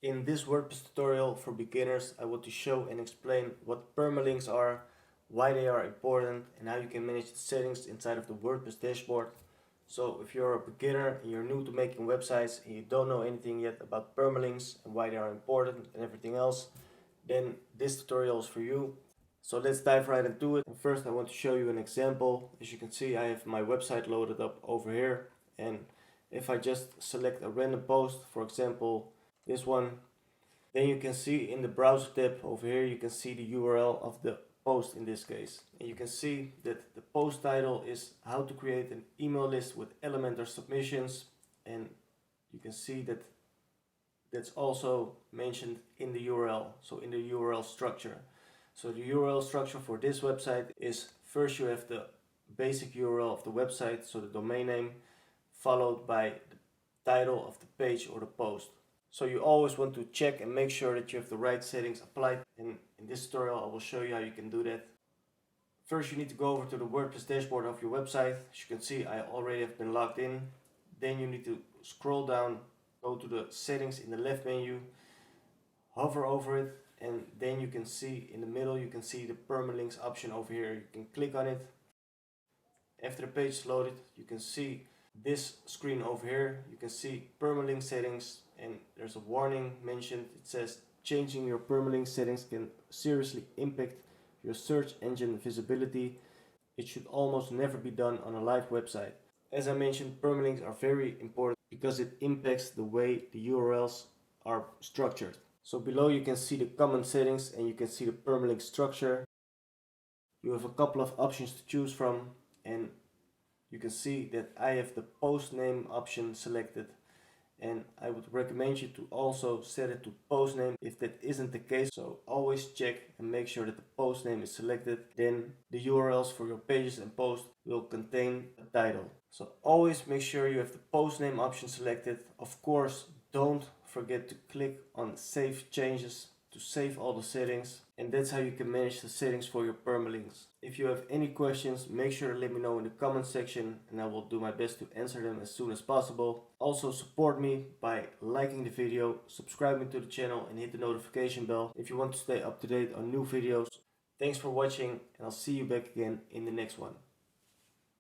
In this WordPress tutorial for beginners, I want to show and explain what permalinks are, why they are important, and how you can manage the settings inside of the WordPress dashboard. So if you're a beginner and you're new to making websites and you don't know anything yet about permalinks and why they are important and everything else, then this tutorial is for you. So let's dive right into it. And first I want to show you an example. As you can see, I have my website loaded up over here, and if I just select a random post, for example this one, then you can see in the browser tab over here, you can see the URL of the post in this case. And you can see that the post title is how to create an email list with Elementor submissions. And you can see that that's also mentioned in the URL, so in the URL structure. So the URL structure for this website is first you have the basic URL of the website, so the domain name, followed by the title of the page or the post. So you always want to check and make sure that you have the right settings applied, and in this tutorial I will show you how you can do that. First you need to go over to the WordPress dashboard of your website. As you can see, I already have been logged in. Then you need to scroll down, go to the settings in the left menu, hover over it, and then you can see in the middle you can see the permalinks option over here. You can click on it. After the page is loaded, you can see this screen over here. You can see permalink settings, and there's a warning mentioned. It says changing your permalink settings can seriously impact your search engine visibility. It should almost never be done on a live website. As I mentioned, permalinks are very important because it impacts the way the URLs are structured. So below you can see the common settings and you can see the permalink structure. You have a couple of options to choose from, and you can see that I have the post name option selected, and I would recommend you to also set it to post name if that isn't the case. So always check and make sure that the post name is selected. Then the URLs for your pages and posts will contain a title. So always make sure you have the post name option selected. Of course, don't forget to click on save changes to save all the settings, and that's how you can manage the settings for your permalinks. If you have any questions, make sure to let me know in the comment section and I will do my best to answer them as soon as possible. Also support me by liking the video, subscribing to the channel and hit the notification bell if you want to stay up to date on new videos. Thanks for watching, and I'll see you back again in the next one.